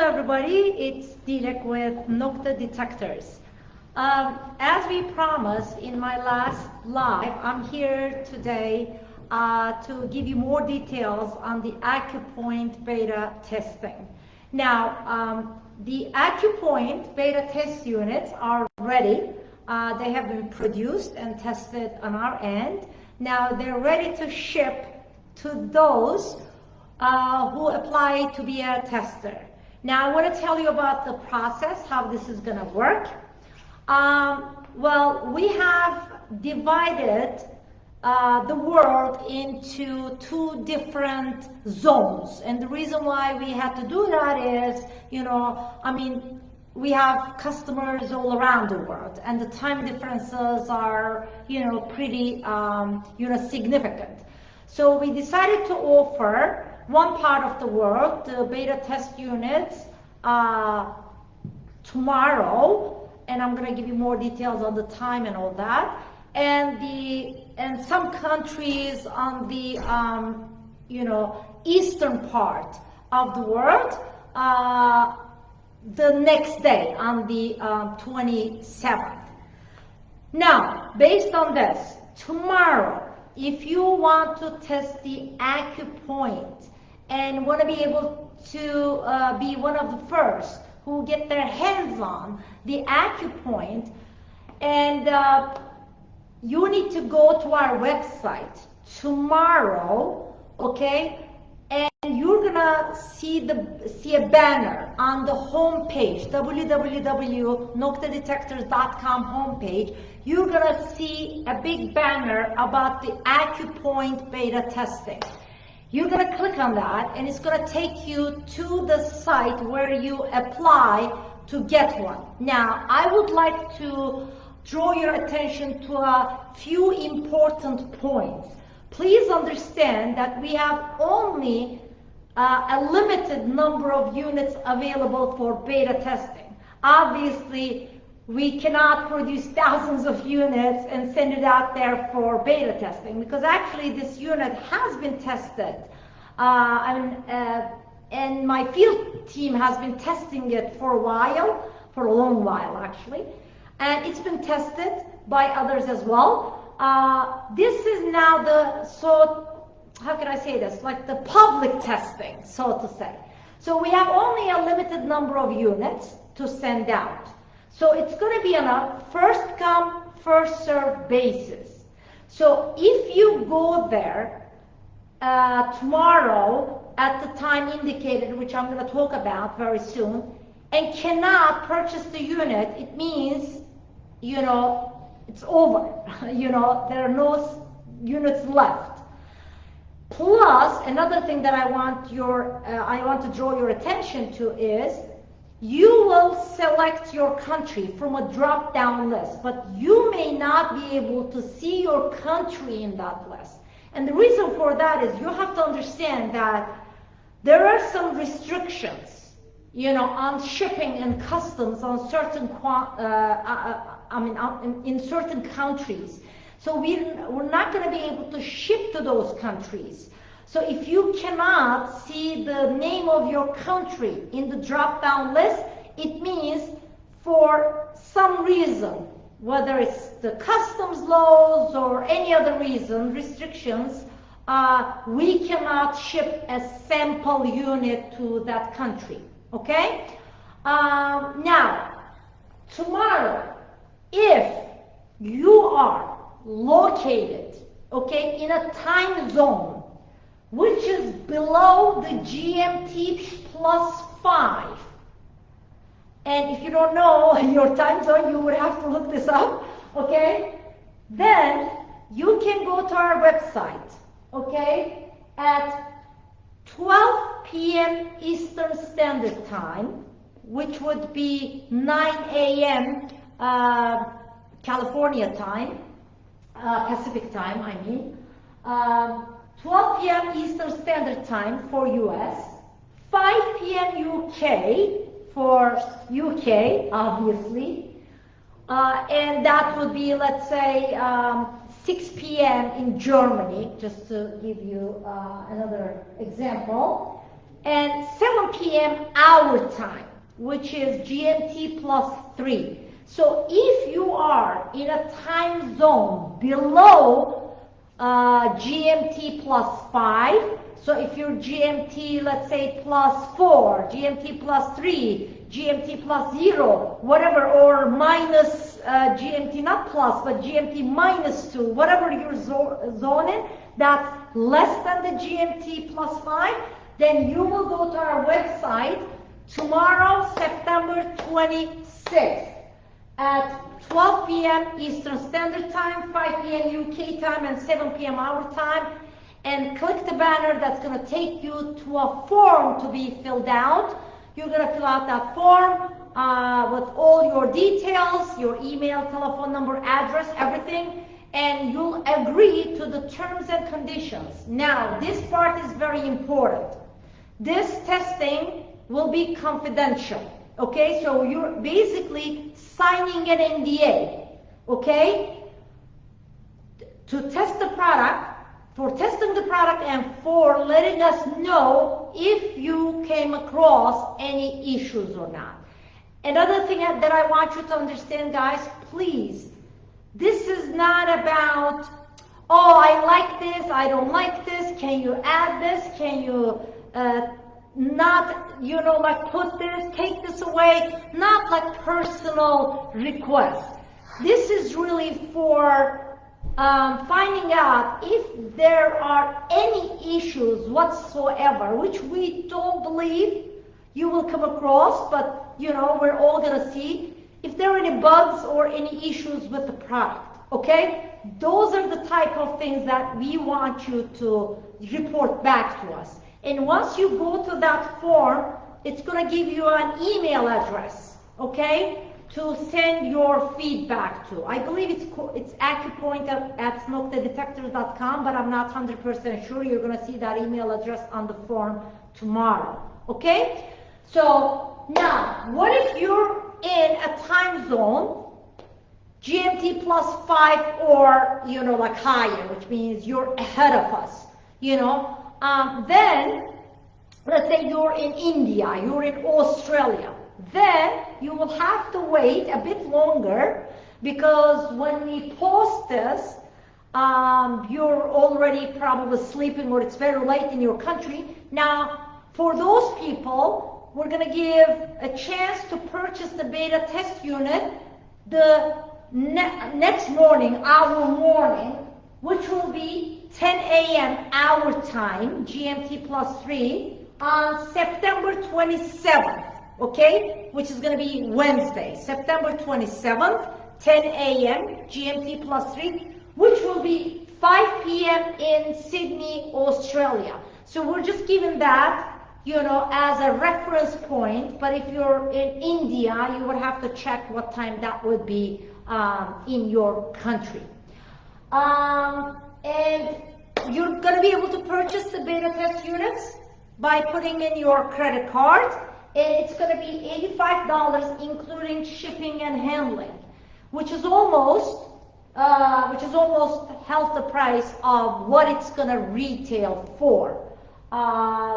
Hello everybody, it's Dilek with Nokta Detectors. As we promised in my last live, I'm here today to give you more details on the Accupoint beta testing. Now, the Accupoint beta test units are ready. They have been produced and tested on our end. Now they're ready to ship to those who apply to be a tester. Now I want to tell you about the process, how this is going to work. Well, we have divided the world into two different zones, and the reason why we had to do that is, we have customers all around the world, and the time differences are, pretty, significant. So we decided to offer one part of the world, the beta test units, tomorrow, and I'm going to give you more details on the time and all that, and some countries on the eastern part of the world the next day on the 27th. Now, based on this, tomorrow, if you want to test the Accupoint and want to be able to be one of the first who get their hands on the Accupoint, and you need to go to our website tomorrow, okay? And you're gonna see a banner on the home page, www.noktadetectors.com homepage. You're gonna see a big banner about the Accupoint beta testing. You're gonna click on that, and it's gonna take you to the site where you apply to get one. Now, I would like to draw your attention to a few important points. Please understand that we have only a limited number of units available for beta testing. Obviously, we cannot produce thousands of units and send it out there for beta testing, because actually this unit has been tested. And my field team has been testing it for a while, for a long while actually, and it's been tested by others as well. This is now how can I say this? Like the public testing, so to say. So we have only a limited number of units to send out. So it's going to be on a first come, first served basis. So if you go there tomorrow at the time indicated, which I'm going to talk about very soon, and cannot purchase the unit, it means, it's over. There are no units left. Plus, another thing that I want to draw your attention to is, you will select your country from a drop-down list, but you may not be able to see your country in that list. And the reason for that is you have to understand that there are some restrictions, on shipping and customs on certain in certain countries. So we're not going to be able to ship to those countries. So if you cannot see the name of your country in the drop-down list, it means for some reason, whether it's the customs laws or any other reason, restrictions, we cannot ship a sample unit to that country, okay? Now, tomorrow, if you are located, okay, in a time zone which is below the GMT +5, and if you don't know your time zone, you would have to look this up, okay, then you can go to our website, okay, at 12 p.m. Eastern Standard Time, which would be 9 a.m. California time, Pacific time, 12 p.m. Eastern Standard Time for US, 5 p.m. UK for UK, obviously, and that would be, let's say, 6 p.m. in Germany, just to give you another example, and 7 p.m. our time, which is GMT plus 3. So if you are in a time zone below GMT plus 5, so if you're GMT, let's say, plus 4, GMT plus 3, GMT plus 0, whatever, or minus GMT, not plus, but GMT minus 2, whatever you're zoning, that's less than the GMT plus 5, then you will go to our website tomorrow, September 26th, at 12 p.m. Eastern Standard Time, 5 p.m. UK time, and 7 p.m. our time, and click the banner that's going to take you to a form to be filled out. You're going to fill out that form with all your details, your email, telephone number, address, everything, and you'll agree to the terms and conditions. Now, this part is very important. This testing will be confidential, okay? So you're basically signing an NDA, okay? To test the product, for testing the product, and for letting us know if you came across any issues or not. Another thing that I want you to understand, guys, please, this is not about, oh, I like this, I don't like this, can you add this, can you not, you know, like put this, take this away, not like personal requests. This is really for finding out if there are any issues whatsoever, which we don't believe you will come across, but you know, we're all gonna see if there are any bugs or any issues with the product, okay? Those are the type of things that we want you to report back to us. And once you go to that form, it's gonna give you an email address, okay, to send your feedback to. I believe it's Accupoint at NoktaDetectors.com, but I'm not 100% sure. You're going to see that email address on the form tomorrow, okay? So now, what if you're in a time zone, GMT plus 5 or, you know, like higher, which means you're ahead of us, you know? Then, let's say you're in India, you're in Australia. Then you will have to wait a bit longer, because when we post this, you're already probably sleeping or it's very late in your country. Now, for those people, we're going to give a chance to purchase the beta test unit the next morning, our morning, which will be 10 a.m. our time, GMT plus 3, on September 27th. Okay, which is going to be Wednesday, September 27th, 10 a.m. GMT plus 3, which will be 5 p.m. in Sydney, Australia. So we're just giving that, you know, as a reference point, but if you're in India, you would have to check what time that would be in your country. And you're going to be able to purchase the beta test units by putting in your credit card. It's going to be $85, including shipping and handling, which is almost half the price of what it's going to retail for,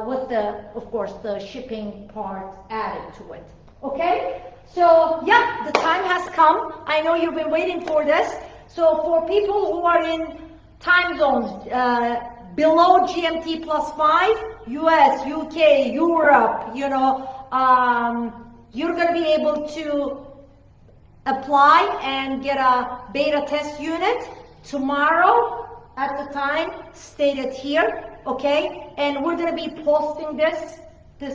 with the, of course, the shipping part added to it. Okay, so yeah, the time has come. I know you've been waiting for this. So for people who are in time zones below GMT plus 5, US, UK, Europe, you know, you're going to be able to apply and get a beta test unit tomorrow at the time stated here, okay? And we're going to be posting this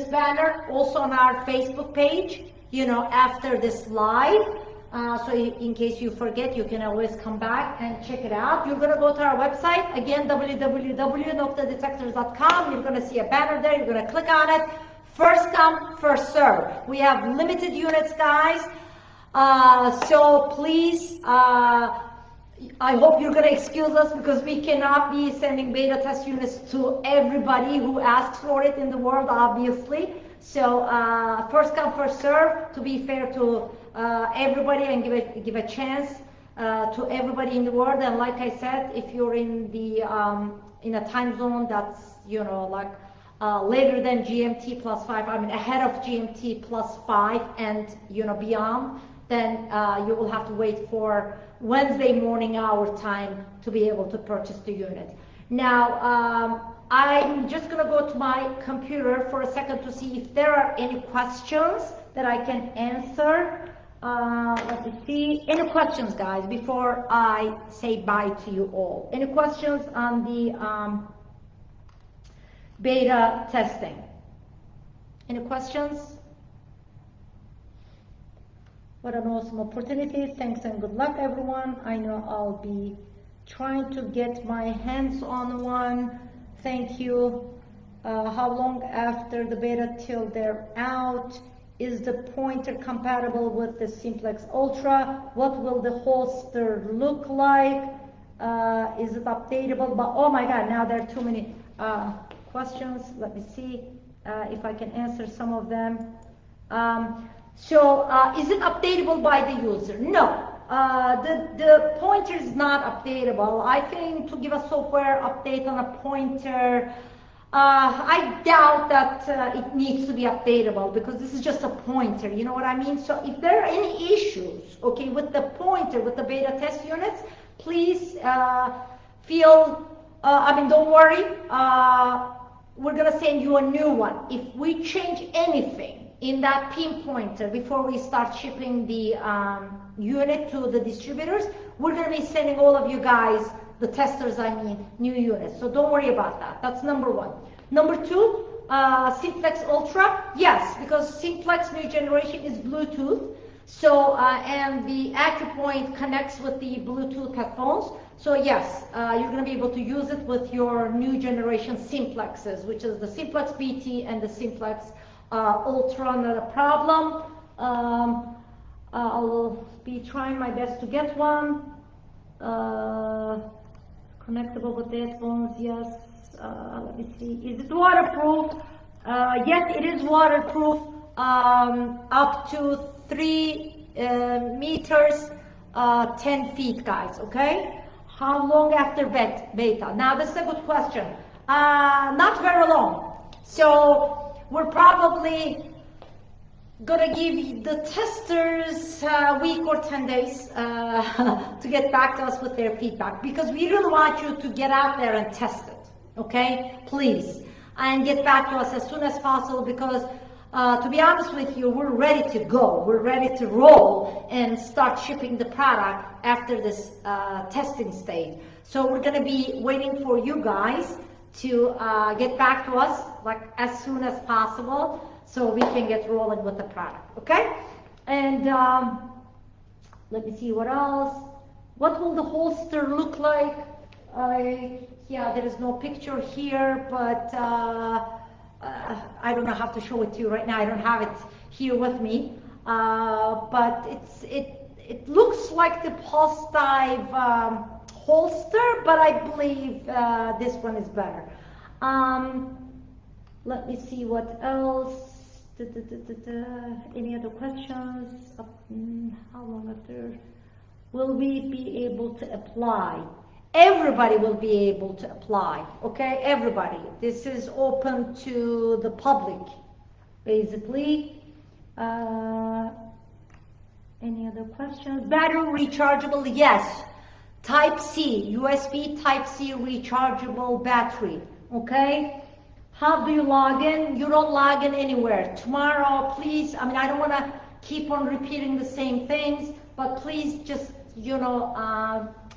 banner also on our Facebook page, you know, after this live. So in case you forget, you can always come back and check it out. You're going to go to our website, again, www.NoktaDetectors.com. You're going to see a banner there. You're going to click on it. First come, first serve. We have limited units, guys. So please, I hope you're going to excuse us, because we cannot be sending beta test units to everybody who asks for it in the world, obviously. So first come, first serve, to be fair to everybody and give a chance to everybody in the world. And like I said, if you're in the in a time zone that's, you know, like later than GMT plus 5, I mean ahead of GMT plus 5 and beyond, then you will have to wait for Wednesday morning hour time to be able to purchase the unit. Now, I'm just going to go to my computer for a second to see if there are any questions that I can answer. Let me see. Any questions, guys, before I say bye to you all? Any questions on the beta testing? Any questions? What an awesome opportunity. Thanks and good luck, everyone. I know I'll be trying to get my hands on one. Thank you. How long after the beta till they're out? Is the pointer compatible with the Simplex Ultra? What will the holster look like? Is it updatable? But oh my God, now there are too many questions. Let me see if I can answer some of them. Is it updatable by the user? No. The pointer is not updatable. I think to give a software update on a pointer, I doubt that it needs to be updatable because this is just a pointer, you know what I mean? So if there are any issues, okay, with the pointer, with the beta test units, please don't worry. We're gonna send you a new one. If we change anything in that pinpointer before we start shipping the unit to the distributors, we're going to be sending all of you guys, the testers, new units. So don't worry about that. That's number one. Number two, Simplex Ultra. Yes, because Simplex new generation is Bluetooth. So, and the Accupoint connects with the Bluetooth headphones. So yes, you're going to be able to use it with your new generation Simplexes, which is the Simplex BT and the Simplex Ultra, not a problem. I'll be trying my best to get one. Connectable with the headphones, yes. Let me see. Is it waterproof? Yes, it is waterproof. Up to 3 meters, 10 feet, guys, okay? How long after beta? Now, this is a good question. Not very long. So, we're probably gonna give the testers a week or 10 days to get back to us with their feedback, because we really want you to get out there and test it, okay? Please, and get back to us as soon as possible, because to be honest with you, we're ready to go. We're ready to roll and start shipping the product after this testing stage. So we're gonna be waiting for you guys to get back to us like as soon as possible, so we can get rolling with the product, okay? And let me see what else. What will the holster look like? Yeah, there is no picture here, but I don't know how to show it to you right now. I don't have it here with me, but it looks like the Pulse Dive holster, but I believe this one is better. Let me see what else. Any other questions? How long after will we be able to apply? Everybody will be able to apply, okay? Everybody. This is open to the public, basically. Any other questions? Battery rechargeable, yes. Type-C, USB Type-C rechargeable battery, okay? How do you log in? You don't log in anywhere. Tomorrow, please, I don't want to keep on repeating the same things, but please just,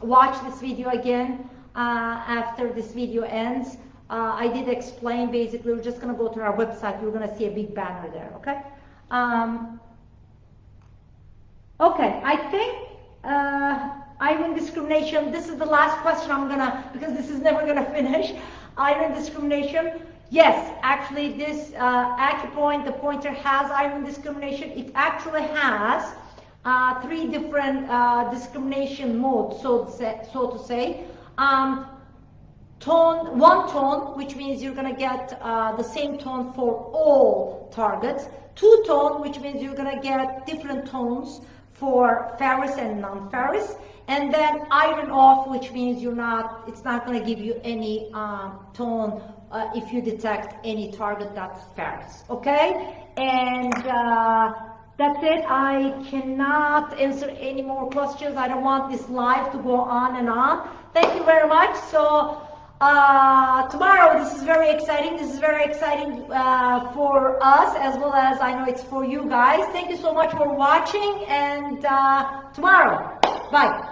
watch this video again after this video ends. I did explain, basically, we're just going to go to our website. You're going to see a big banner there, okay? Okay, I think iron discrimination, this is the last question because this is never going to finish. Iron discrimination. Yes, actually this Accupoint, the pointer has iron discrimination. It actually has 3 different discrimination modes, so to say. One tone, which means you're going to get the same tone for all targets. 2 tone, which means you're going to get different tones for ferrous and non-ferrous. And then iron off, which means it's not going to give you any tone if you detect any target that sparrows. Okay, and that's it. I cannot answer any more questions. I don't want this live to go on and on. Thank you very much. So tomorrow, this is very exciting. This is very exciting for us, as well as I know it's for you guys. Thank you so much for watching, and tomorrow, bye.